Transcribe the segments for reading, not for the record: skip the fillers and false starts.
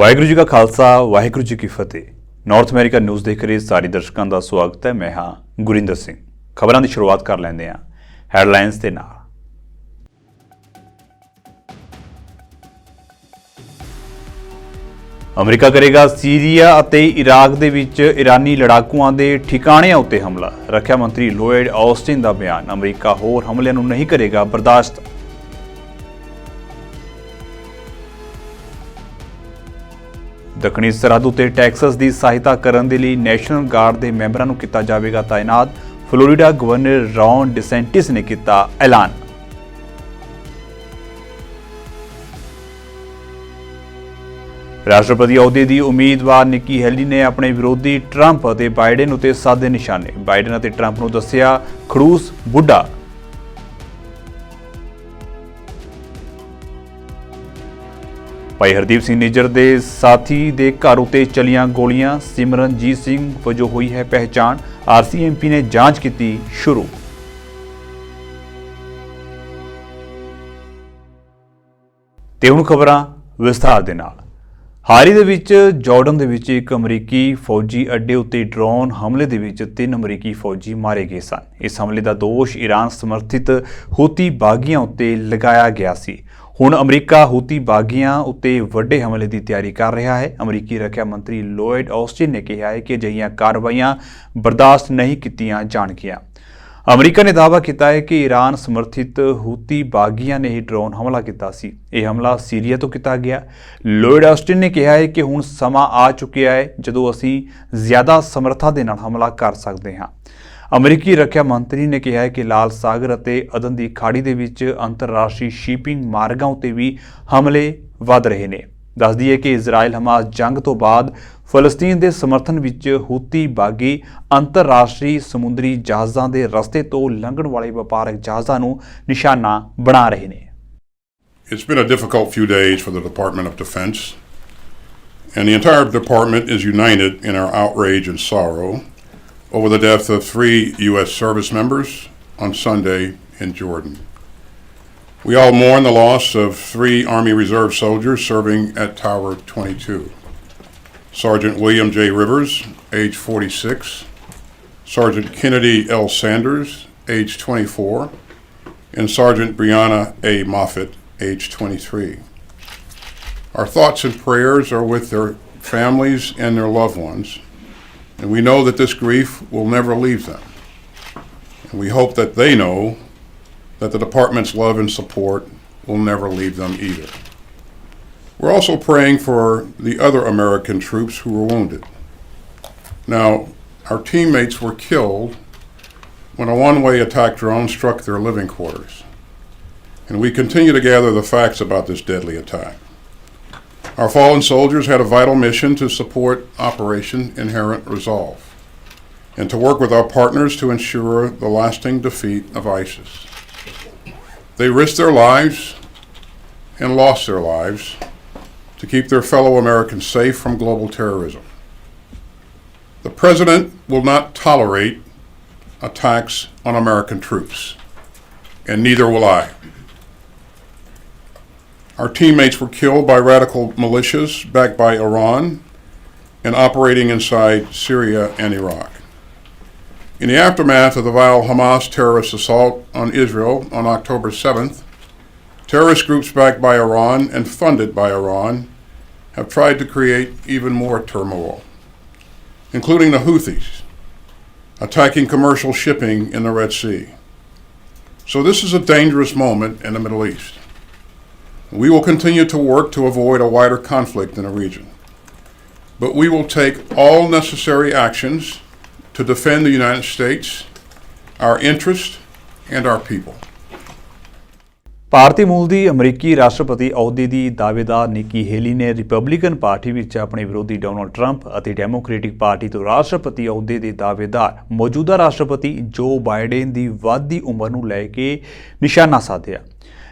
ਵਾਹਿਗੁਰੂ ਜੀ ਕਾ ਖਾਲਸਾ ਵਾਹਿਗੁਰੂ ਜੀ ਕੀ ਫਤਿਹ। North America news ਦੇਖ ਰਹੇ ਸਾਰੇ ਦਰਸ਼ਕਾਂ ਦਾ ਸਵਾਗਤ ਹੈ। ਮੈਂ ਹਾਂ ਗੁਰਿੰਦਰ ਸਿੰਘ। ਖਬਰਾਂ ਦੀ ਸ਼ੁਰੂਆਤ ਕਰ ਲੈਂਦੇ ਹਾਂ ਹੈਡਲਾਈਨਸ ਦੇ ਨਾਲ। ਅਮਰੀਕਾ ਕਰੇਗਾ ਸੀਰੀਆ ਅਤੇ ਇਰਾਕ ਦੇ ਵਿੱਚ ਇਰਾਨੀ ਲੜਾਕੂਆਂ ਦੇ ਠਿਕਾਣਿਆਂ ਉੱਤੇ ਹਮਲਾ। ਰੱਖਿਆ ਮੰਤਰੀ ਲੋਇਡ ਆਸਟਿਨ ਦਾ ਬਿਆਨ, ਅਮਰੀਕਾ ਹੋਰ ਹਮਲਿਆਂ ਨੂੰ ਨਹੀਂ ਕਰੇਗਾ ਬਰਦਾਸ਼ਤ। ਦੱਖਣੀ ਸਰਹੱਦ ਉੱਤੇ ਟੈਕਸਸ ਦੀ ਸਹਾਇਤਾ ਕਰਨ ਦੇ ਲਈ ਨੈਸ਼ਨਲ ਗਾਰਡ ਦੇ ਮੈਂਬਰਾਂ ਨੂੰ ਕੀਤਾ ਜਾਵੇਗਾ ਤਾਇਨਾਤ। ਫਲੋਰੀਡਾ ਗਵਰਨਰ ਰੌਨ ਡਿਸੈਂਟਿਸ ਨੇ ਕੀਤਾ ਐਲਾਨ। ਰਾਸ਼ਟਰਪਤੀ ਅਹੁਦੇ ਦੀ ਉਮੀਦਵਾਰ ਨਿੱਕੀ ਹੈਲੀ ਨੇ ਆਪਣੇ ਵਿਰੋਧੀ ਟਰੰਪ ਅਤੇ ਬਾਈਡਨ ਉੱਤੇ ਸਾਧੇ ਨਿਸ਼ਾਨੇ। ਬਾਈਡਨ ਅਤੇ ਟਰੰਪ ਨੂੰ ਦੱਸਿਆ ਖੜੂਸ ਬੁੱਢਾ। ਭਾਈ ਹਰਦੀਪ ਸਿੰਘ ਨਿੱਜਰ ਦੇ ਸਾਥੀ ਦੇ ਘਰ ਉੱਤੇ ਚਲੀਆਂ ਗੋਲੀਆਂ। ਸਿਮਰਨਜੀਤ ਸਿੰਘ ਵਜੋਂ ਹੋਈ ਹੈ ਪਹਿਚਾਣ। ਆਰਸੀਐਮਪੀ ਨੇ ਜਾਂਚ ਕੀਤੀ ਸ਼ੁਰੂ। ਤੇ ਹੁਣ ਖਬਰਾਂ ਵਿਸਥਾਰ ਦੇ ਨਾਲ। ਹਾਲ ਹੀ ਦੇ ਵਿੱਚ ਜਾਰਡਨ ਦੇ ਵਿੱਚ ਇੱਕ ਅਮਰੀਕੀ ਫੌਜੀ ਅੱਡੇ ਉੱਤੇ ਡਰੋਨ ਹਮਲੇ ਦੇ ਵਿੱਚ 3 ਅਮਰੀਕੀ ਫੌਜੀ ਮਾਰੇ ਗਏ ਸਨ। ਇਸ ਹਮਲੇ ਦਾ ਦੋਸ਼ ਈਰਾਨ ਸਮਰਥਿਤ ਹੂਤੀ ਬਾਗੀਆਂ ਉੱਤੇ ਲਗਾਇਆ ਗਿਆ ਸੀ। ਹੁਣ ਅਮਰੀਕਾ ਹੂਤੀ ਬਾਗੀਆਂ ਉੱਤੇ ਵੱਡੇ ਹਮਲੇ ਦੀ ਤਿਆਰੀ ਕਰ ਰਿਹਾ ਹੈ। ਅਮਰੀਕੀ ਰੱਖਿਆ ਮੰਤਰੀ ਲੋਇਡ ਆਸਟਿਨ ਨੇ ਕਿਹਾ ਹੈ ਕਿ ਅਜਿਹੀਆਂ ਕਾਰਵਾਈਆਂ ਬਰਦਾਸ਼ਤ ਨਹੀਂ ਕੀਤੀਆਂ ਜਾਣਗੀਆਂ। ਅਮਰੀਕਾ ਨੇ ਦਾਅਵਾ ਕੀਤਾ ਹੈ ਕਿ ਈਰਾਨ ਸਮਰਥਿਤ ਹੂਤੀ ਬਾਗੀਆਂ ਨੇ ਹੀ ਡਰੋਨ ਹਮਲਾ ਕੀਤਾ ਸੀ। ਇਹ ਹਮਲਾ ਸੀਰੀਆ ਤੋਂ ਕੀਤਾ ਗਿਆ। ਲੋਇਡ ਆਸਟਿਨ ਨੇ ਕਿਹਾ ਹੈ ਕਿ ਹੁਣ ਸਮਾਂ ਆ ਚੁੱਕਿਆ ਹੈ ਜਦੋਂ ਅਸੀਂ ਜ਼ਿਆਦਾ ਸਮਰੱਥਾ ਦੇ ਨਾਲ ਹਮਲਾ ਕਰ ਸਕਦੇ ਹਾਂ। ਅਮਰੀਕੀ ਰੱਖਿਆ ਮੰਤਰੀ ਨੇ ਕਿਹਾ ਹੈ ਕਿ ਲਾਲ ਸਾਗਰ ਅਤੇ ਅਦਨ ਦੀ ਖਾੜੀ ਦੇ ਵਿੱਚ ਅੰਤਰਰਾਸ਼ਟਰੀ ਸ਼ਿਪਿੰਗ ਮਾਰਗਾਂ ਉੱਤੇ ਵੀ ਹਮਲੇ ਵਧ ਰਹੇ ਨੇ। ਦੱਸ ਦਈਏ ਕਿ ਇਜ਼ਰਾਈਲ ਹਮਾਸ ਜੰਗ ਤੋਂ ਬਾਅਦ ਫਲਸਤੀਨ ਦੇ ਸਮਰਥਨ ਵਿੱਚ ਹੂਤੀ ਬਾਗੀ ਅੰਤਰਰਾਸ਼ਟਰੀ ਸਮੁੰਦਰੀ ਜਹਾਜ਼ਾਂ ਦੇ ਰਸਤੇ ਤੋਂ ਲੰਘਣ ਵਾਲੇ ਵਪਾਰਕ ਜਹਾਜ਼ਾਂ ਨੂੰ ਨਿਸ਼ਾਨਾ ਬਣਾ ਰਹੇ ਨੇ। It's been a difficult few days for the Department of Defense, and the entire department is united in our outrage and sorrow over the death of 3 U.S. service members on Sunday in Jordan. We all mourn the loss of 3 Army Reserve soldiers serving at Tower 22. Sergeant William J. Rivers, age 46, Sergeant Kennedy L. Sanders, age 24, and Sergeant Brianna A. Moffitt, age 23. Our thoughts and prayers are with their families and their loved ones, and we know that this grief will never leave them. And we hope that they know that the department's love and support will never leave them either. We're also praying for the other American troops who were wounded. Now, our teammates were killed when a one-way attack drone struck their living quarters, and we continue to gather the facts about this deadly attack. Our fallen soldiers had a vital mission to support Operation Inherent Resolve and to work with our partners to ensure the lasting defeat of ISIS. They risked their lives and lost their lives to keep their fellow Americans safe from global terrorism. The President will not tolerate attacks on American troops, and neither will I. Our teammates were killed by radical militias backed by Iran and operating inside Syria and Iraq. In the aftermath of the vile Hamas terrorist assault on Israel on October 7th, terrorist groups backed by Iran and funded by Iran have tried to create even more turmoil, including the Houthis attacking commercial shipping in the Red Sea. So this is a dangerous moment in the Middle East. We will continue to work to avoid a wider conflict in the region, but we will take all necessary actions to defend the United States, our interests, and our people. ਭਾਰਤੀ ਮੂਲ ਦੀ ਅਮਰੀਕੀ ਰਾਸ਼ਟਰਪਤੀ ਅਹੁਦੇ ਦੀ ਦਾਅਵੇਦਾਰ ਨਿੱਕੀ Hailey ਨੇ Republican party ਵਿੱਚ ਆਪਣੇ ਵਿਰੋਧੀ Donald Trump ਅਤੇ democratic party ਤੋਂ ਰਾਸ਼ਟਰਪਤੀ ਅਹੁਦੇ ਦੇ ਦਾਅਵੇਦਾਰ ਮੌਜੂਦਾ ਰਾਸ਼ਟਰਪਤੀ ਜੋ ਬਾਈਡਨ ਦੀ ਵੱਧਦੀ ਉਮਰ ਨੂੰ ਲੈ ਕੇ ਨਿਸ਼ਾਨਾ ਸਾਧਿਆ।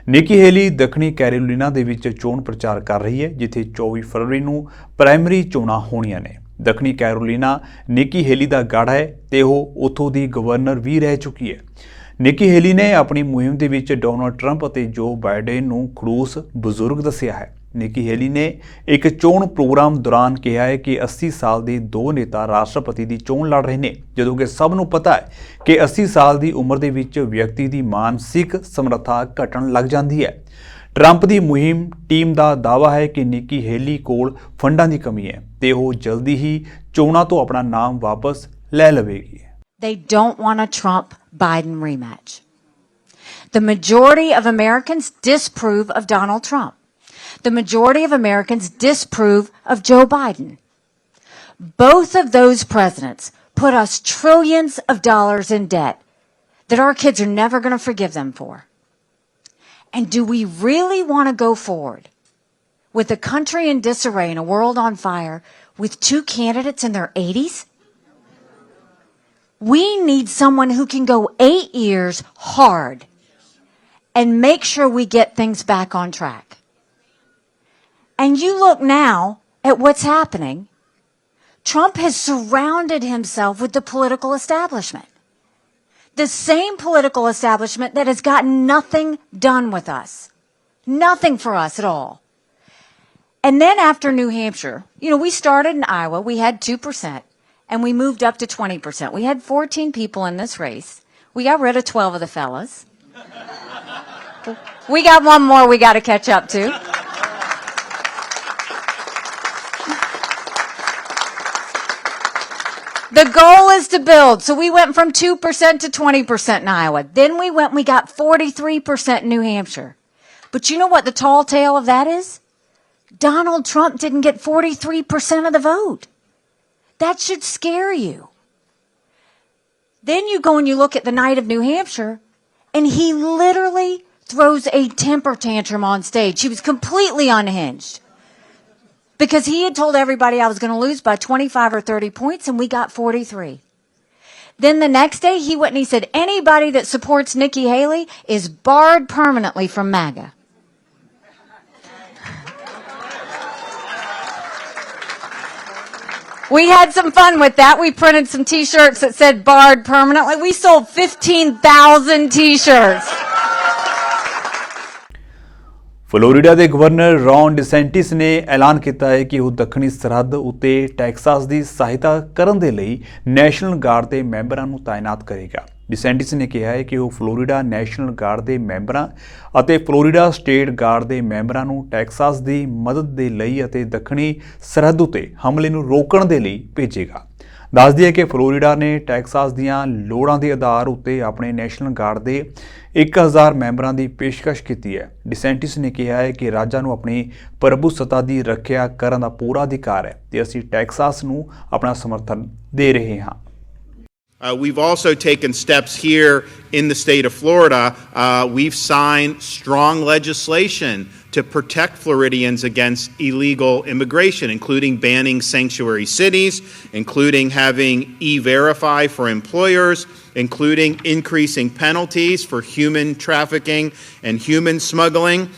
ਨਿੱਕੀ ਹੈਲੀ ਦੱਖਣੀ ਕੈਰੋਲੀਨਾ ਦੇ ਵਿੱਚ ਚੋਣ ਪ੍ਰਚਾਰ ਕਰ ਰਹੀ ਹੈ, ਜਿੱਥੇ 24 ਫਰਵਰੀ ਨੂੰ ਪ੍ਰਾਇਮਰੀ ਚੋਣਾਂ ਹੋਣੀਆਂ ਨੇ। ਦੱਖਣੀ ਕੈਰੋਲੀਨਾ ਨਿੱਕੀ ਹੈਲੀ ਦਾ ਗੜ੍ਹ ਹੈ ਤੇ ਉਹ ਉੱਥੋਂ ਦੀ ਗਵਰਨਰ ਵੀ ਰਹਿ ਚੁੱਕੀ ਹੈ। ਨਿੱਕੀ ਹੈਲੀ ਨੇ ਆਪਣੀ ਮੁਹਿੰਮ ਦੇ ਵਿੱਚ ਡੋਨਾਲਡ ਟਰੰਪ ਅਤੇ ਜੋ ਬਾਈਡਨ ਨੂੰ ਖੜੂਸ ਬਜ਼ੁਰਗ ਦੱਸਿਆ ਹੈ। ਨਿੱਕੀ ਹੇਲੀ ਨੇ ਇੱਕ ਚੋਣ ਪ੍ਰੋਗਰਾਮ ਦੌਰਾਨ ਕਿਹਾ ਹੈ ਕਿ 80 ਸਾਲ ਦੇ ਦੋ ਨੇਤਾ ਰਾਸ਼ਟਰਪਤੀ ਦੀ ਚੋਣ ਲੜ ਰਹੇ ਨੇ, ਜਦੋਂ ਕਿ ਸਭ ਨੂੰ ਪਤਾ ਹੈ ਕਿ 80 ਸਾਲ ਦੀ ਉਮਰ ਦੇ ਵਿੱਚ ਵਿਅਕਤੀ ਦੀ ਮਾਨਸਿਕ ਸਮਰੱਥਾ ਘਟਣ ਲੱਗ ਜਾਂਦੀ ਹੈ। ਟਰੰਪ ਦੀ ਮੁਹਿੰਮ ਟੀਮ ਦਾ ਦਾਅਵਾ ਹੈ ਕਿ ਨਿੱਕੀ ਹੇਲੀ ਕੋਲ ਫੰਡਾਂ ਦੀ ਕਮੀ ਹੈ ਤੇ ਉਹ ਜਲਦੀ ਹੀ ਚੋਣਾਂ ਤੋਂ ਆਪਣਾ ਨਾਮ ਵਾਪਸ ਲੈ ਲਵੇਗੀ। They don't want a Trump-Biden rematch. The majority of Americans disapprove of Donald Trump. The majority of Americans disapprove of Joe Biden. Both of those presidents put us trillions of dollars in debt that our kids are never going to forgive them for. And do we really want to go forward with a country in disarray and a world on fire with two candidates in their 80s? We need someone who can go 8 years hard and make sure we get things back on track. And you look now at what's happening. Trump has surrounded himself with the political establishment. The same political establishment that has gotten nothing done with us. Nothing for us at all. And then after New Hampshire, we started in Iowa, we had 2%, and we moved up to 20%. We had 14 people in this race. We got rid of 12 of the fellas. We got one more we got to catch up to. The goal is to build. So we went from 2% to 20% in Iowa. Then we got 43% in New Hampshire. But you know what the tall tale of that is? Donald Trump didn't get 43% of the vote. That should scare you. Then you go and you look at the night of New Hampshire, and he literally throws a temper tantrum on stage. He was completely unhinged. Because he had told everybody I was going to lose by 25 or 30 points, and we got 43. Then the next day, he went and he said, anybody that supports Nikki Haley is barred permanently from MAGA. We had some fun with that. We printed some T-shirts that said barred permanently. We sold 15,000 T-shirts. Florida ਦੇ governor Ron ਡਿਸੈਂਟਿਸ ਨੇ ਐਲਾਨ ਕੀਤਾ ਹੈ ਕਿ ਉਹ ਦੱਖਣੀ ਸਰਹੱਦ ਉੱਤੇ ਟੈਕਸਾਸ ਦੀ ਸਹਾਇਤਾ ਕਰਨ ਦੇ ਲਈ ਨੈਸ਼ਨਲ ਗਾਰਡ ਦੇ ਮੈਂਬਰਾਂ ਨੂੰ ਤਾਇਨਾਤ ਕਰੇਗਾ। ਡਿਸੈਂਟਿਸ ਨੇ ਕਿਹਾ ਹੈ ਕਿ ਉਹ ਫਲੋਰੀਡਾ ਨੈਸ਼ਨਲ ਗਾਰਡ ਦੇ ਮੈਂਬਰਾਂ ਅਤੇ ਫਲੋਰੀਡਾ ਸਟੇਟ ਗਾਰਡ ਦੇ ਮੈਂਬਰਾਂ ਨੂੰ ਟੈਕਸਾਸ ਦੀ ਮਦਦ ਦੇ ਲਈ ਅਤੇ ਦੱਖਣੀ ਸਰਹੱਦ ਉੱਤੇ ਹਮਲੇ ਨੂੰ ਰੋਕਣ ਦੇ ਲਈ ਭੇਜੇਗਾ। ਦੱਸ ਦਈਏ ਕਿ ਫਲੋਰੀਡਾ ਨੇ ਟੈਕਸਾਸ ਦੀਆਂ ਲੋੜਾਂ ਦੇ ਆਧਾਰ ਉੱਤੇ ਆਪਣੇ ਨੈਸ਼ਨਲ ਗਾਰਡ ਦੇ 1000 ਮੈਂਬਰਾਂ ਦੀ ਪੇਸ਼ਕਸ਼ ਕੀਤੀ ਹੈ। ਡਿਸੈਂਟਿਸ ਨੇ ਕਿਹਾ ਹੈ ਕਿ ਰਾਜਾਂ ਨੂੰ ਆਪਣੀ ਪ੍ਰਭੂਸੱਤਾ ਦੀ ਰੱਖਿਆ ਕਰਨ ਦਾ ਪੂਰਾ ਅਧਿਕਾਰ ਹੈ ਤੇ ਅਸੀਂ ਟੈਕਸਾਸ ਨੂੰ ਆਪਣਾ ਸਮਰਥਨ ਦੇ ਰਹੇ ਹਾਂ। We've also taken steps here in the state of Florida. We've signed strong legislation to protect Floridians against illegal immigration, including banning sanctuary cities, including having E-Verify for employers, including increasing penalties for human trafficking and human smuggling.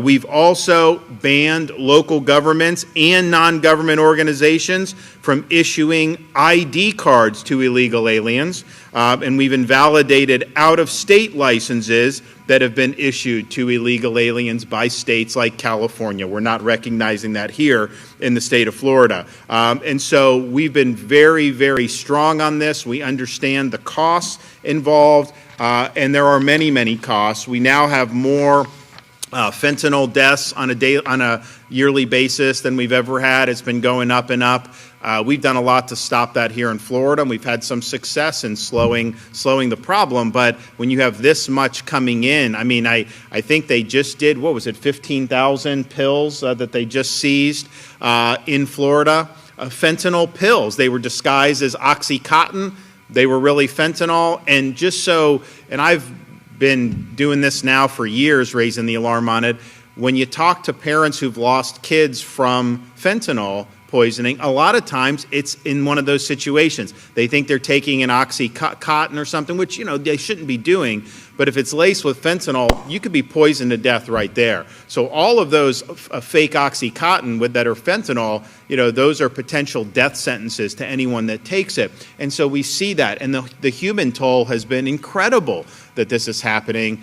We've also banned local governments and non-government organizations from issuing ID cards to illegal aliens, and we've invalidated out-of-state licenses that have been issued to illegal aliens by states like California. We're not recognizing that here in the state of Florida. And so we've been very, very strong on this. We understand the costs involved, and there are many, many costs. We now have more fentanyl deaths on a yearly basis than we've ever had. It's been going up and up. We've done a lot to stop that here in Florida, and we've had some success in slowing the problem. But when you have this much coming in, I mean, I think they just did, 15,000 pills that they just seized in Florida. Fentanyl pills. They were disguised as Oxycontin. They were really fentanyl. And I've been doing this now for years, raising the alarm on it. When you talk to parents who've lost kids from fentanyl poisoning, a lot of times it's in one of those situations. They think they're taking an Oxycontin or something, which, they shouldn't be doing. But if it's laced with fentanyl, you could be poisoned to death right there. So all of those fake Oxycontin that are fentanyl, those are potential death sentences to anyone that takes it. And so we see that. And the human toll has been incredible that this is happening.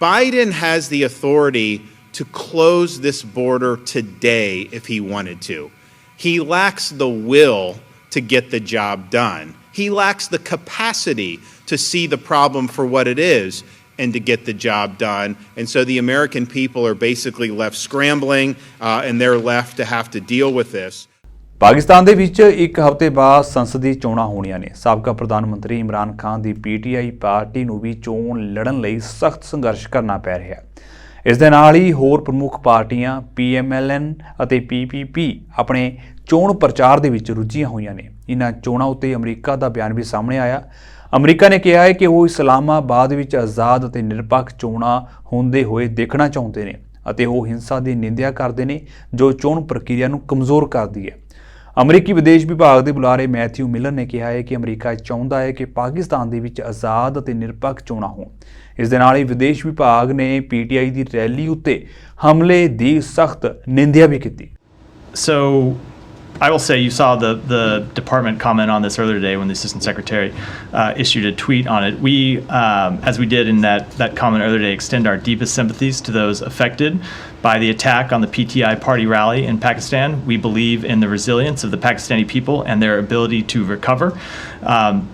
Biden has the authority to close this border today if he wanted to. He lacks the will to get the job done. He lacks the capacity to see the problem for what it is and to get the job done. And so the American people are basically left scrambling, and they're left to have to deal with this. Pakistan ਦੇ ਵਿੱਚ ਇੱਕ ਹਫ਼ਤੇ ਬਾਅਦ ਸੰਸਦੀ ਚੋਣਾਂ ਹੋਣੀਆਂ ਨੇ। ਸਾਬਕਾ ਪ੍ਰਧਾਨ ਮੰਤਰੀ ਇਮਰਾਨ ਖਾਨ ਦੀ PTI ਪਾਰਟੀ ਨੂੰ ਵੀ ਚੋਣ ਲੜਨ ਲਈ ਸਖਤ ਸੰਘਰਸ਼ ਕਰਨਾ ਪੈ ਰਿਹਾ ਹੈ। ਇਸ ਦੇ ਨਾਲ ਹੀ ਹੋਰ ਪ੍ਰਮੁੱਖ ਪਾਰਟੀਆਂ PMLN ਅਤੇ PPP ਆਪਣੇ ਚੋਣ ਪ੍ਰਚਾਰ ਦੇ ਵਿੱਚ ਰੁੱਝੀਆਂ ਹੋਈਆਂ ਨੇ। ਇਹਨਾਂ ਚੋਣਾਂ ਉੱਤੇ ਅਮਰੀਕਾ ਦਾ ਬਿਆਨ ਵੀ ਸਾਹਮਣੇ ਆਇਆ। ਅਮਰੀਕਾ ਨੇ ਕਿਹਾ ਹੈ ਕਿ ਉਹ ਇਸਲਾਮਾਬਾਦ ਵਿੱਚ ਆਜ਼ਾਦ ਅਤੇ ਨਿਰਪੱਖ ਚੋਣਾਂ ਹੁੰਦੇ ਹੋਏ ਦੇਖਣਾ ਚਾਹੁੰਦੇ ਨੇ ਅਤੇ ਉਹ ਹਿੰਸਾ ਦੀ ਨਿੰਦਿਆ ਕਰਦੇ ਨੇ ਜੋ ਚੋਣ ਪ੍ਰਕਿਰਿਆ ਨੂੰ ਕਮਜ਼ੋਰ ਕਰਦੀ ਹੈ। ਅਮਰੀਕੀ ਵਿਦੇਸ਼ ਵਿਭਾਗ ਦੇ ਬੁਲਾਰੇ ਮੈਥਿਊ ਮਿਲਰ ਨੇ ਕਿਹਾ ਹੈ ਕਿ ਅਮਰੀਕਾ ਚਾਹੁੰਦਾ ਹੈ ਕਿ ਪਾਕਿਸਤਾਨ ਦੇ ਵਿੱਚ ਆਜ਼ਾਦ ਅਤੇ ਨਿਰਪੱਖ ਚੋਣਾਂ ਹੋਣ। ਇਸ ਦੇ ਨਾਲ ਹੀ ਵਿਦੇਸ਼ ਵਿਭਾਗ ਨੇ PTI ਦੀ ਰੈਲੀ ਉੱਤੇ ਹਮਲੇ ਦੀ ਸਖਤ ਨਿੰਦਿਆ ਵੀ ਕੀਤੀ। So I will say you saw the department comment on this earlier today when the assistant secretary issued a tweet on it. We, as we did in that comment earlier today, extend our deepest sympathies to those affected by the attack on the PTI party rally in Pakistan. We believe in the resilience of the Pakistani people and their ability to recover.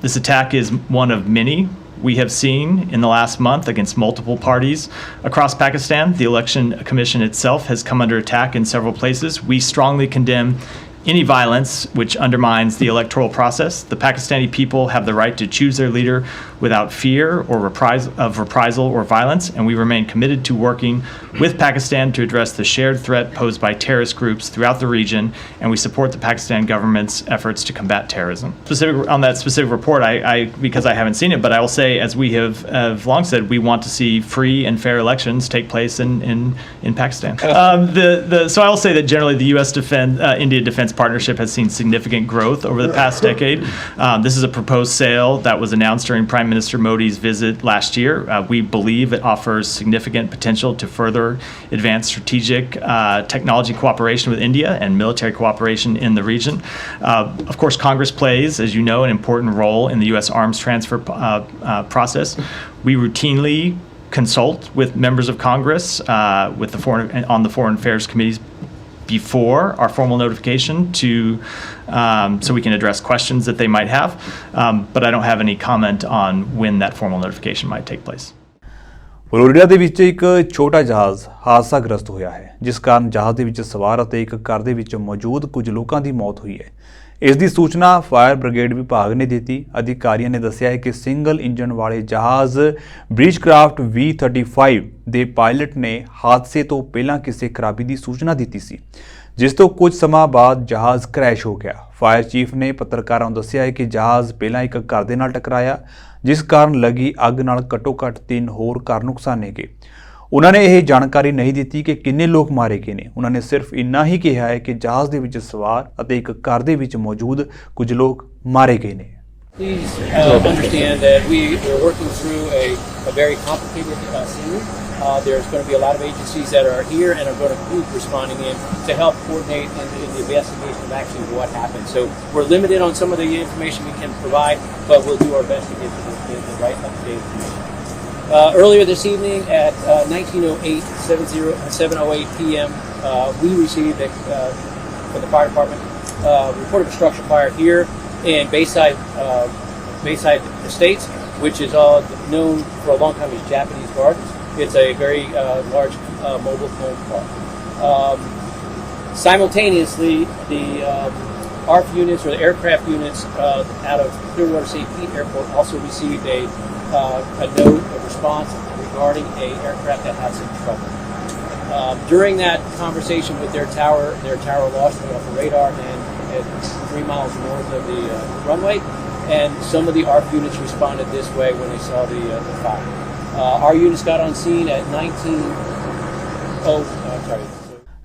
This attack is one of many we have seen in the last month against multiple parties across Pakistan. The Election Commission itself has come under attack in several places. We strongly condemn any violence which undermines the electoral process. The Pakistani people have the right to choose their leader without fear or reprisal or violence, and we remain committed to working with Pakistan to address the shared threat posed by terrorist groups throughout the region, and we support the Pakistan government's efforts to combat terrorism. On that specific report, because I haven't seen it, but I will say, as we have long said, we want to see free and fair elections take place in Pakistan. So I will say that generally the U.S.-India defense partnership has seen significant growth over the past decade. This is a proposed sale that was announced during Prime Minister Modi's visit last year. We believe it offers significant potential to further advance strategic technology cooperation with India and military cooperation in the region. Of course, Congress plays, as you know, an important role in the U.S. arms transfer process. We routinely consult with members of Congress on the Foreign Affairs Committees before our formal notification so we can address questions that they might have, but I don't have any comment on when that formal notification might take place. Florida ਦੇ ਵਿੱਚ ਇੱਕ ਛੋਟਾ ਜਹਾਜ਼ ਹਾਦਸਾਗ੍ਰਸਤ ਹੋਇਆ ਹੈ, ਜਿਸ ਕਾਰਨ ਜਹਾਜ਼ ਦੇ ਵਿੱਚ ਸਵਾਰ ਅਤੇ ਇੱਕ ਘਰ ਦੇ ਵਿੱਚ ਮੌਜੂਦ ਕੁਝ ਲੋਕਾਂ ਦੀ ਮੌਤ ਹੋਈ ਹੈ। ਇਸ ਦੀ ਸੂਚਨਾ ਫਾਇਰ ਬ੍ਰਿਗੇਡ ਵਿਭਾਗ ਨੇ ਦਿੱਤੀ। ਅਧਿਕਾਰੀਆਂ ਨੇ ਦੱਸਿਆ ਹੈ ਕਿ ਸਿੰਗਲ ਇੰਜਨ ਵਾਲੇ ਜਹਾਜ਼ ਬ੍ਰਿਜਕ੍ਰਾਫਟ V35 ਦੇ ਪਾਇਲਟ ਨੇ ਹਾਦਸੇ ਤੋਂ ਪਹਿਲਾਂ ਕਿਸੇ ਖਰਾਬੀ ਦੀ ਸੂਚਨਾ ਦਿੱਤੀ ਸੀ, ਜਿਸ ਤੋਂ ਕੁਝ ਸਮਾਂ ਬਾਅਦ ਜਹਾਜ਼ ਕ੍ਰੈਸ਼ ਹੋ ਗਿਆ। ਫਾਇਰ ਚੀਫ ਨੇ ਪੱਤਰਕਾਰਾਂ ਨੂੰ ਦੱਸਿਆ ਹੈ ਕਿ ਜਹਾਜ਼ ਪਹਿਲਾਂ ਇੱਕ ਘਰ ਦੇ ਨਾਲ ਟਕਰਾਇਆ, ਜਿਸ ਕਾਰਨ ਲੱਗੀ ਅੱਗ ਨਾਲ ਘੱਟੋ-ਘੱਟ 3 ਹੋਰ ਘਰ ਨੁਕਸਾਨੇ ਗਏ। ਉਹਨਾਂ ਨੇ ਇਹ ਜਾਣਕਾਰੀ ਨਹੀਂ ਦਿੱਤੀ ਕਿ ਕਿੰਨੇ ਲੋਕ ਮਾਰੇ ਗਏ ਨੇ। ਉਹਨਾਂ ਨੇ ਸਿਰਫ ਇੰਨਾ ਹੀ ਕਿਹਾ ਹੈ ਕਿ ਜਹਾਜ਼ ਦੇ ਵਿੱਚ ਸਵਾਰ ਅਤੇ ਇੱਕ ਘਰ ਦੇ ਵਿੱਚ ਮੌਜੂਦ ਕੁਝ ਲੋਕ ਮਾਰੇ ਗਏ ਨੇ। Please understand that we're working through a very complicated scene. There's going to be a lot of agencies that are here and are going to be responding in to help coordinate in the investigation of actually what happened. So we're limited on some of the information we can provide, but we'll do our best to get to the right up-to-date information. Earlier this evening at 7:08 p.m., we received from the fire department report of a structure fire here in Bayside Estates, which is all known for a long time as Japanese Gardens. It's a very large mobile home park. Simultaneously, the ARF units or the aircraft units out of Clearwater St. Pete Airport also received a note of response regarding a aircraft that had some trouble. During that conversation with their tower lost me off the radar and at 3 miles north of the runway, and some of the ARF units responded this way when they saw the fire. Our units got on scene at 19.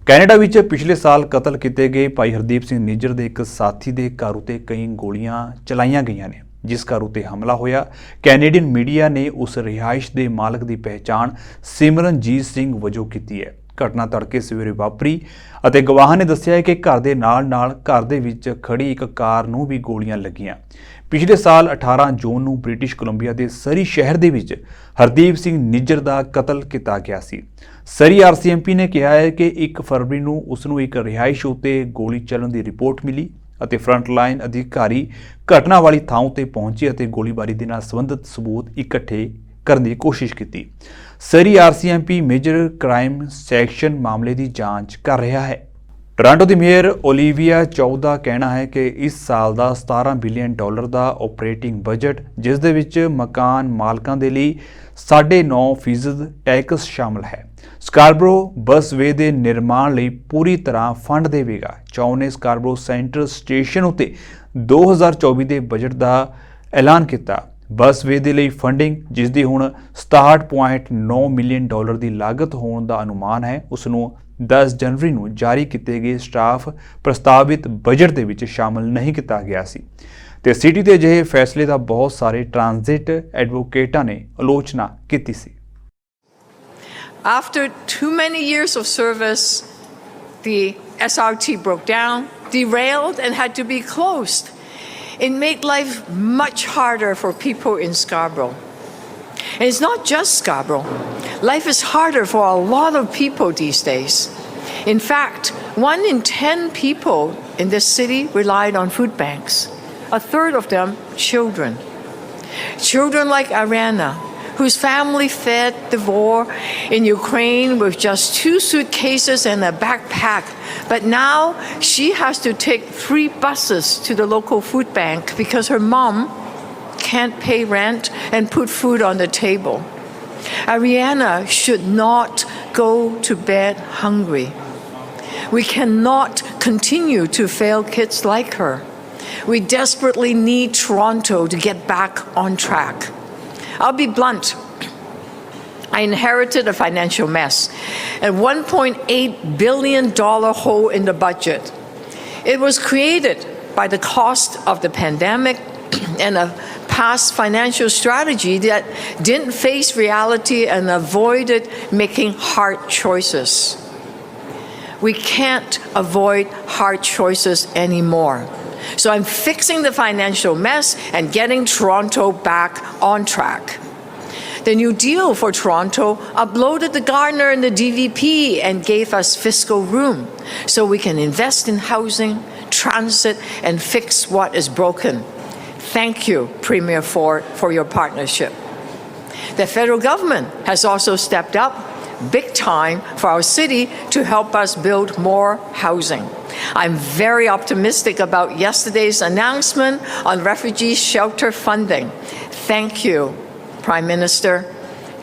Canada ਵਿੱਚ ਪਿਛਲੇ ਸਾਲ ਕਤਲ ਕੀਤੇ ਗਏ ਭਾਈ ਹਰਦੀਪ ਸਿੰਘ ਨਿੱਜਰ ਦੇ ਇੱਕ ਸਾਥੀ ਦੇ ਘਰ ਉੱਤੇ ਕਈ ਗੋਲੀਆਂ ਚਲਾਈਆਂ ਗਈਆਂ ਨੇ। ਜਿਸ ਘਰ ਉੱਤੇ ਹਮਲਾ ਹੋਇਆ, ਕੈਨੇਡੀਅਨ ਮੀਡੀਆ ਨੇ ਉਸ ਰਿਹਾਇਸ਼ ਦੇ ਮਾਲਕ ਦੀ ਪਹਿਚਾਣ ਸਿਮਰਨਜੀਤ ਸਿੰਘ ਵਜੋਂ ਕੀਤੀ ਹੈ। ਘਟਨਾ ਤੜਕੇ ਸਵੇਰੇ ਵਾਪਰੀ ਅਤੇ ਗਵਾਹਾਂ ਨੇ ਦੱਸਿਆ ਹੈ ਕਿ ਘਰ ਦੇ ਨਾਲ-ਨਾਲ ਘਰ ਦੇ ਵਿੱਚ ਖੜੀ ਇੱਕ ਕਾਰ ਨੂੰ ਵੀ ਗੋਲੀਆਂ ਲੱਗੀਆਂ। ਪਿਛਲੇ ਸਾਲ 18 ਜੂਨ ਨੂੰ ਬ੍ਰਿਟਿਸ਼ ਕੋਲੰਬੀਆ ਦੇ ਸਰੀ ਸ਼ਹਿਰ ਦੇ ਵਿੱਚ ਹਰਦੀਪ ਸਿੰਘ ਨਿੱਜਰ ਦਾ ਕਤਲ ਕੀਤਾ ਗਿਆ ਸੀ। ਸਰੀ RCMP ਨੇ ਕਿਹਾ ਹੈ ਕਿ 1 ਫਰਵਰੀ ਨੂੰ ਉਸ ਨੂੰ ਇੱਕ ਰਿਹਾਇਸ਼ ਉੱਤੇ ਗੋਲੀ ਚੱਲਣ ਦੀ ਰਿਪੋਰਟ ਮਿਲੀ ਅਤੇ ਫਰੰਟਲਾਈਨ ਅਧਿਕਾਰੀ ਘਟਨਾ ਵਾਲੀ ਥਾਂ ਉੱਤੇ ਪਹੁੰਚੇ ਅਤੇ ਗੋਲੀਬਾਰੀ ਦੇ ਨਾਲ ਸੰਬੰਧਿਤ ਸਬੂਤ ਇਕੱਠੇ ਕਰਨ ਦੀ ਕੋਸ਼ਿਸ਼ ਕੀਤੀ। ਸਰੀ RCMP ਮੇਜਰ ਕ੍ਰਾਈਮ ਸੈਕਸ਼ਨ ਮਾਮਲੇ ਦੀ ਜਾਂਚ ਕਰ ਰਿਹਾ ਹੈ। ਟੋਰਾਂਟੋ ਦੀ ਮੇਅਰ ਓਲੀਵੀਆ ਚੌ ਦਾ ਕਹਿਣਾ ਹੈ ਕਿ ਇਸ ਸਾਲ ਦਾ $17 ਬਿਲੀਅਨ ਦਾ ਆਪਰੇਟਿੰਗ ਬਜਟ, ਜਿਸ ਦੇ ਵਿੱਚ ਮਕਾਨ ਮਾਲਕਾਂ ਦੇ ਲਈ 9.5% ਟੈਕਸ ਸ਼ਾਮਲ ਹੈ, ਸਕਾਰਬਰੋ ਬੱਸਵੇ ਦੇ ਨਿਰਮਾਣ ਲਈ ਪੂਰੀ ਤਰ੍ਹਾਂ ਫੰਡ ਦੇਵੇਗਾ। ਚੌ ਨੇ ਸਕਾਰਬਰੋ ਸੈਂਟਰ ਸਟੇਸ਼ਨ ਉੱਤੇ 2024 ਦੇ ਬਜਟ ਦਾ ਐਲਾਨ ਕੀਤਾ। ਬੱਸਵੇ ਦੇ ਲਈ ਫੰਡਿੰਗ, ਜਿਸ ਦੀ ਹੁਣ $67.9 ਮਿਲੀਅਨ ਦੀ ਲਾਗਤ ਹੋਣ ਦਾ ਅਨੁਮਾਨ ਹੈ, ਉਸ ਨੂੰ 10 ਜਨਵਰੀ ਨੂੰ ਜਾਰੀ ਕੀਤੇ ਗਏ ਸਟਾਫ ਪ੍ਰਸਤਾਵਿਤ ਬਜਟ ਦੇ ਵਿੱਚ ਸ਼ਾਮਲ ਨਹੀਂ ਕੀਤਾ ਗਿਆ ਸੀ ਤੇ ਸਿਟੀ ਦੇ ਅਜਿਹੇ ਫੈਸਲੇ ਦਾ ਬਹੁਤ ਸਾਰੇ ਟ੍ਰਾਂਜ਼ਿਟ ਐਡਵੋਕੇਟਾਂ ਨੇ ਆਲੋਚਨਾ ਕੀਤੀ ਸੀ। After too many years of service, the SRT broke down, derailed, and had to be closed. It made life much harder for people in Scarborough. And it's not just Scarborough. Life is harder for a lot of people these days. In fact, 1 in 10 people in this city relied on food banks. A third of them children. Children like Ariana, whose family fled the war in Ukraine with just 2 suitcases and a backpack. But now she has to take 3 buses to the local food bank because her mom can't pay rent and put food on the table. Ariana should not go to bed hungry. We cannot continue to fail kids like her. We desperately need Toronto to get back on track. I'll be blunt. I inherited a financial mess, a $1.8 billion hole in the budget. It was created by the cost of the pandemic and a past financial strategy that didn't face reality and avoided making hard choices. We can't avoid hard choices anymore. So I'm fixing the financial mess and getting Toronto back on track. The New Deal for Toronto uploaded the Gardner and the DVP and gave us fiscal room so we can invest in housing, transit, and fix what is broken. Thank you, Premier Ford, for your partnership. The federal government has also stepped up big time for our city to help us build more housing. I'm very optimistic about yesterday's announcement on refugee shelter funding. Thank you, Prime Minister,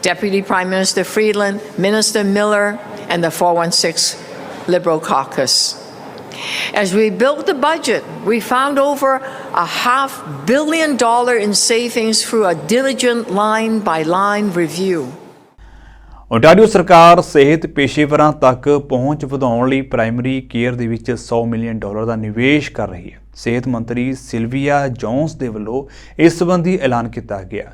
Deputy Prime Minister Freeland, Minister Miller, and the 416 Liberal Caucus. As we built the budget, we found over $500 million in savings through a diligent line-by-line review. Ontario ਸਰਕਾਰ ਸਿਹਤ ਪੇਸ਼ੇਵਰਾਂ ਤੱਕ ਪਹੁੰਚ ਵਧਾਉਣ ਲਈ primary care ਦੇ ਵਿੱਚ $100 million ਦਾ ਨਿਵੇਸ਼ ਕਰ ਰਹੀ ਹੈ। ਸਿਹਤ ਮੰਤਰੀ ਸਿਲਵੀਆ ਜੌਨਸ ਦੇ ਵੱਲੋਂ ਇਸ ਸੰਬੰਧੀ ਐਲਾਨ ਕੀਤਾ ਗਿਆ।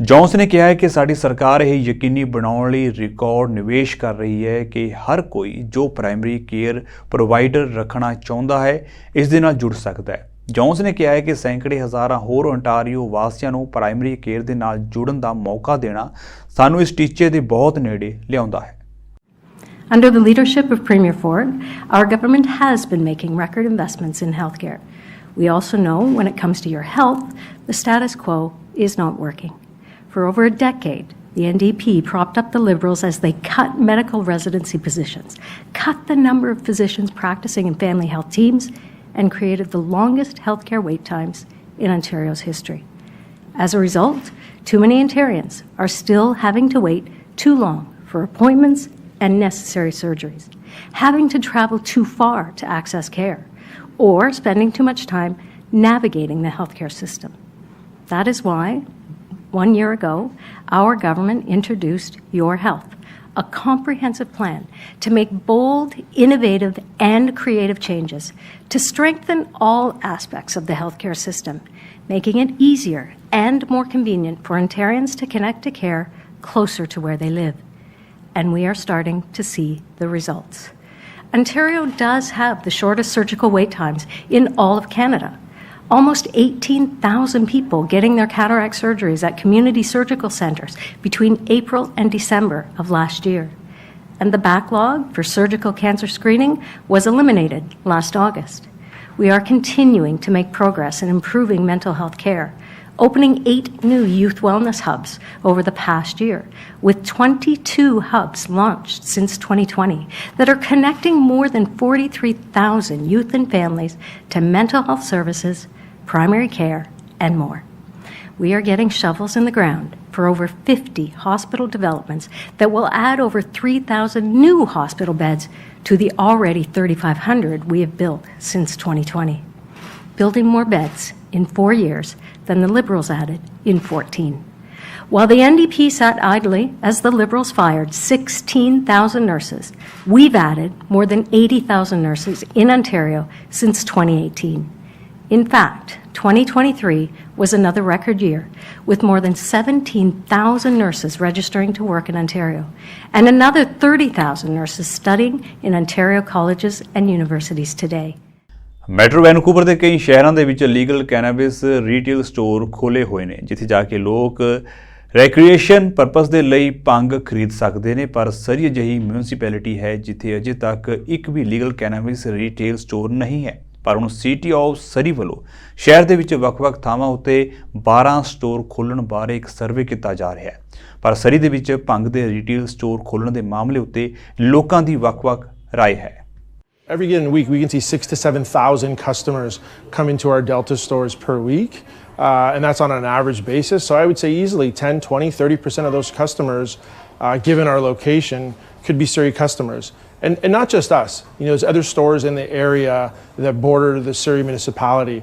ਜੌਨਸ ਨੇ ਕਿਹਾ ਹੈ ਕਿ ਸਾਡੀ ਸਰਕਾਰ ਇਹ ਯਕੀਨੀ ਬਣਾਉਣ ਲਈ ਰਿਕਾਰਡ ਨਿਵੇਸ਼ ਕਰ ਰਹੀ ਹੈ ਕਿ ਹਰ ਕੋਈ ਜੋ ਪ੍ਰਾਇਮਰੀ ਕੇਅਰ ਪ੍ਰੋਵਾਈਡਰ ਰੱਖਣਾ ਚਾਹੁੰਦਾ ਹੈ ਇਸ ਦੇ ਨਾਲ ਜੁੜ ਸਕਦਾ ਹੈ। ਜੌਨਸ ਨੇ ਕਿਹਾ ਹੈ ਕਿ ਸੈਂਕੜੇ ਹਜ਼ਾਰਾਂ ਹੋਰ ਓਨਟਾਰੀਓ ਵਾਸੀਆਂ ਨੂੰ ਪ੍ਰਾਇਮਰੀ ਕੇਅਰ ਦੇ ਨਾਲ ਜੁੜਨ ਦਾ ਮੌਕਾ ਦੇਣਾ ਸਾਨੂੰ ਇਸ ਟੀਚੇ ਦੇ ਬਹੁਤ ਨੇੜੇ ਲਿਆਉਂਦਾ ਹੈ। Under the leadership of Premier Ford, our government has been making record investments in healthcare. We also know when it comes to your health, the status quo is not working. For over a decade, the NDP propped up the Liberals as they cut medical residency positions, cut the number of physicians practicing in family health teams, and created the longest healthcare wait times in Ontario's history. As a result, too many Ontarians are still having to wait too long for appointments and necessary surgeries, having to travel too far to access care, or spending too much time navigating the healthcare system. That is why 1 year ago, our government introduced Your Health, a comprehensive plan to make bold, innovative, and creative changes to strengthen all aspects of the healthcare system, making it easier and more convenient for Ontarians to connect to care closer to where they live. and we are starting to see the results. Ontario does have the shortest surgical wait times in all of Canada. Almost 18,000 people getting their cataract surgeries at community surgical centres between April and December of last year. And the backlog for surgical cancer screening was eliminated last August. We are continuing to make progress in improving mental health care, opening 8 new youth wellness hubs over the past year, with 22 hubs launched since 2020 that are connecting more than 43,000 youth and families to mental health services, primary care, and more. We are getting shovels in the ground for over 50 hospital developments that will add over 3,000 new hospital beds to the already 3,500 we have built since 2020, building more beds in 4 years than the Liberals added in 14. While the NDP sat idly as the Liberals fired 16,000 nurses, we've added more than 80,000 nurses in Ontario since 2018. In fact, 2023 was another record year, with more than 17,000 nurses registering to work in Ontario, and another 30,000 nurses studying in Ontario colleges and universities today. Metro Vancouver ਦੇ ਕਈ ਸ਼ਹਿਰਾਂ ਦੇ ਵਿੱਚ legal ਕੈਨਾਬਿਸ retail store ਖੋਲੇ ਹੋਏ ਨੇ, ਜਿੱਥੇ ਜਾ ਕੇ ਲੋਕ ਰੈਕ੍ਰੀਏਸ਼ਨ ਪਰਪਸ ਦੇ ਲਈ ਭੰਗ ਖਰੀਦ ਸਕਦੇ ਨੇ। ਪਰ ਸਰੀ ਅਜਿਹੀ ਮਿਊਨਿਸਪੈਲਿਟੀ ਹੈ ਜਿੱਥੇ ਅਜੇ ਤੱਕ ਇੱਕ ਵੀ ਲੀਗਲ ਕੈਨਾਬਿਸ ਰੀਟੇਲ ਸਟੋਰ ਨਹੀਂ ਹੈ। ਪਰ ਹੁਣ ਸਿਟੀ ਆਫ ਸਰੀ ਵੱਲੋਂ ਸ਼ਹਿਰ ਦੇ ਵਿੱਚ ਵੱਖ-ਵੱਖ ਥਾਵਾਂ ਉੱਤੇ 12 ਸਟੋਰ ਖੋਲ੍ਹਣ ਬਾਰੇ ਇੱਕ ਸਰਵੇ ਕੀਤਾ ਜਾ ਰਿਹਾ ਹੈ। ਪਰ ਸਰੀ ਦੇ ਵਿੱਚ ਭੰਗ ਦੇ ਰੀਟੇਲ ਸਟੋਰ ਖੋਲ੍ਹਣ ਦੇ ਮਾਮਲੇ ਉੱਤੇ ਲੋਕਾਂ ਦੀ ਵੱਖ-ਵੱਖ ਰਾਏ ਹੈ। Every given week, we can see 6,000 to 7,000 customers come into our Delta stores per week, and that's on an average basis. So I would say easily 10, 20, 30% of those customers, given our location, could be Surrey customers. And not just us. You know, there's other stores in the area that border the Surrey municipality.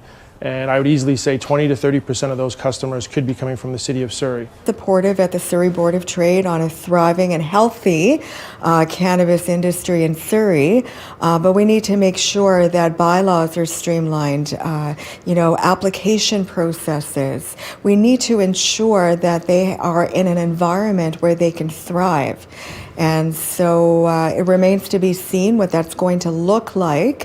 And I would easily say 20 to 30% of those customers could be coming from the city of Surrey. Supportive at the Surrey Board of Trade on a thriving and healthy cannabis industry in Surrey, but we need to make sure that bylaws are streamlined, application processes. We need to ensure that they are in an environment where they can thrive. And so it remains to be seen what that's going to look like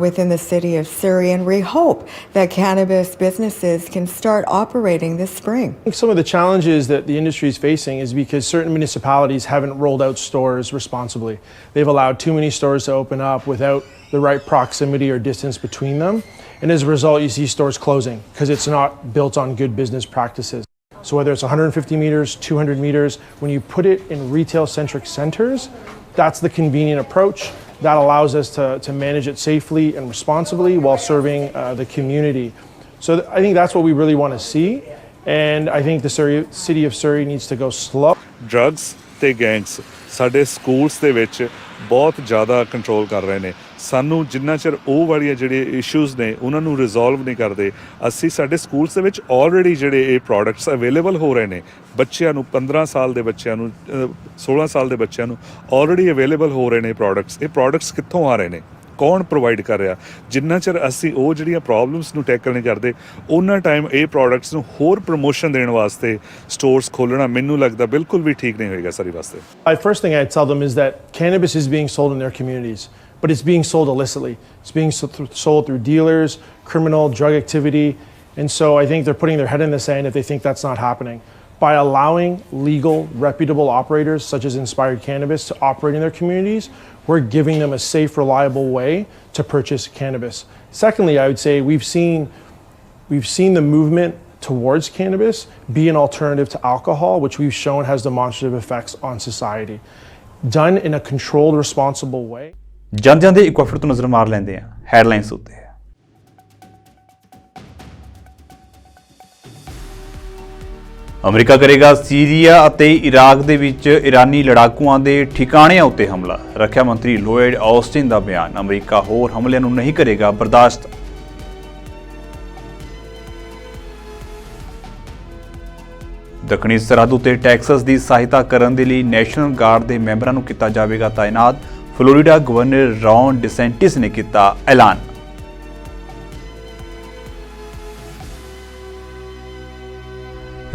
within the city of Surrey, and we hope that cannabis businesses can start operating this spring. Some of the challenges that the industry is facing is because certain municipalities haven't rolled out stores responsibly. They've allowed too many stores to open up without the right proximity or distance between them, and as a result you see stores closing because it's not built on good business practices. So whether it's 150 meters, 200 meters, when you put it in retail-centric centers, that's the convenient approach. That allows us to manage it safely and responsibly while serving the community. So I think that's what we really want to see, and I think the city of Surrey needs to go slow. Drugs ਤੇ gangs ਸਾਡੇ schools ਦੇ ਵਿੱਚ ਬਹੁਤ ਜ਼ਿਆਦਾ control ਕਰ ਰਹੇ ਨੇ। ਸਾਨੂੰ ਜਿੰਨਾ ਚਿਰ ਉਹ ਵਾਲੀਆਂ ਜਿਹੜੇ ਇਸ਼ੂਜ਼ ਨੇ ਉਹਨਾਂ ਨੂੰ ਰਿਜ਼ੋਲਵ ਨਹੀਂ ਕਰਦੇ, ਅਸੀਂ ਸਾਡੇ ਸਕੂਲਸ ਦੇ ਵਿੱਚ ਆਲਰੇਡੀ ਜਿਹੜੇ ਇਹ ਪ੍ਰੋਡਕਟਸ ਅਵੇਲੇਬਲ ਹੋ ਰਹੇ ਨੇ ਬੱਚਿਆਂ ਨੂੰ, 15 ਸਾਲ ਦੇ ਬੱਚਿਆਂ ਨੂੰ, 16 ਸਾਲ ਦੇ ਬੱਚਿਆਂ ਨੂੰ ਆਲਰੇਡੀ ਅਵੇਲੇਬਲ ਹੋ ਰਹੇ ਨੇ ਪ੍ਰੋਡਕਟਸ। ਇਹ ਪ੍ਰੋਡਕਟਸ ਕਿੱਥੋਂ ਆ ਰਹੇ ਨੇ, ਕੌਣ ਪ੍ਰੋਵਾਈਡ ਕਰ ਰਿਹਾ? ਜਿੰਨਾ ਚਿਰ ਅਸੀਂ ਉਹ ਜਿਹੜੀਆਂ ਪ੍ਰੋਬਲਮਸ ਨੂੰ ਟੈਕਲ ਨਹੀਂ ਕਰਦੇ, ਉਹਨਾਂ ਟਾਈਮ ਇਹ ਪ੍ਰੋਡਕਟਸ ਨੂੰ ਹੋਰ ਪ੍ਰਮੋਸ਼ਨ ਦੇਣ ਵਾਸਤੇ ਸਟੋਰਸ ਖੋਲ੍ਹਣਾ ਮੈਨੂੰ ਲੱਗਦਾ ਬਿਲਕੁਲ ਵੀ ਠੀਕ ਨਹੀਂ ਹੋਏਗਾ ਸਾਰੀ ਵਾਸਤੇ। First thing I'd tell them is that cannabis is being sold in their communities, but it's being sold illicitly. It's being sold through dealers, criminal, drug activity, and so I think they're putting their head in the sand if they think that's not happening. By allowing legal, reputable operators such as Inspired Cannabis to operate in their communities, we're giving them a safe, reliable way to purchase cannabis. Secondly, I would say we've seen the movement towards cannabis be an alternative to alcohol, which we've shown has demonstrative effects on society. Done in a controlled, responsible way. ਜਾਂਦੇ ਇੱਕ ਵਾਰ ਫਿਰ ਤੋਂ ਨਜ਼ਰ ਮਾਰ ਲੈਂਦੇ ਆ headlines ਉੱਤੇ। America ਕਰੇਗਾ ਸੀਰੀਆ ਅਤੇ ਇਰਾਕ ਦੇ ਵਿੱਚ ਇਰਾਨੀ ਲੜਾਕੂਆਂ ਦੇ ਠਿਕਾਣਿਆਂ ਉੱਤੇ ਹਮਲਾ। ਰੱਖਿਆ ਮੰਤਰੀ ਲੋਇਡ ਆਸਟਿਨ ਦਾ ਬਿਆਨ, ਅਮਰੀਕਾ ਹੋਰ ਹਮਲਿਆਂ ਨੂੰ ਨਹੀਂ ਕਰੇਗਾ ਬਰਦਾਸ਼ਤ। ਦੱਖਣੀ ਸਰਹੱਦ ਉੱਤੇ ਟੈਕਸਸ ਦੀ ਸਹਾਇਤਾ ਕਰਨ ਦੇ ਲਈ ਨੈਸ਼ਨਲ ਗਾਰਡ ਦੇ ਮੈਂਬਰਾਂ ਨੂੰ ਕੀਤਾ ਜਾਵੇਗਾ ਤਾਇਨਾਤ। ਫਲੋਰੀਡਾ ਗਵਰਨਰ ਰੌਨ ਡਿਸੈਂਟਿਸ ਨੇ ਕੀਤਾ ਐਲਾਨ।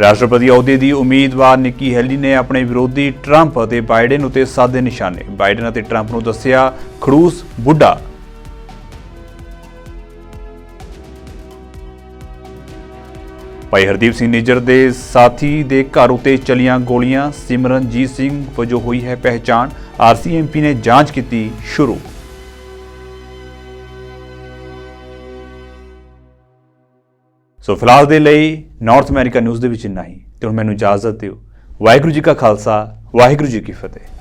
ਰਾਸ਼ਟਰਪਤੀ ਅਹੁਦੇ ਦੀ ਉਮੀਦਵਾਰ ਨਿੱਕੀ ਹੈਲੀ ਨੇ ਆਪਣੇ ਵਿਰੋਧੀ ਟਰੰਪ ਅਤੇ ਬਾਈਡਨ ਉੱਤੇ ਸਾਧੇ ਨਿਸ਼ਾਨੇ। ਬਾਈਡਨ ਅਤੇ ਟਰੰਪ ਨੂੰ ਦੱਸਿਆ ਖੜੂਸ ਬੁੱਢਾ। ਭਾਈ ਹਰਦੀਪ ਸਿੰਘ ਨਿੱਜਰ ਦੇ ਸਾਥੀ ਦੇ ਘਰ ਉੱਤੇ ਚਲੀਆਂ ਗੋਲੀਆਂ। ਸਿਮਰਨਜੀਤ ਸਿੰਘ ਵਜੋਂ ਹੋਈ ਹੈ ਪਹਿਚਾਣ। ਆਰਸੀਐਮਪੀ ਨੇ ਜਾਂਚ ਕੀਤੀ ਸ਼ੁਰੂ। ਸੋ ਫਿਲਹਾਲ ਦੇ ਲਈ ਨਾਰਥ ਅਮਰੀਕਾ ਨਿਊਜ਼ ਦੇ ਵਿੱਚ ਇੰਨਾ ਹੀ। ਤੇ ਹੁਣ ਮੈਨੂੰ ਇਜਾਜ਼ਤ ਦਿਓ। ਵਾਹਿਗੁਰੂ ਜੀ ਕਾ ਖਾਲਸਾ, ਵਾਹਿਗੁਰੂ ਜੀ ਕੀ ਫਤਿਹ।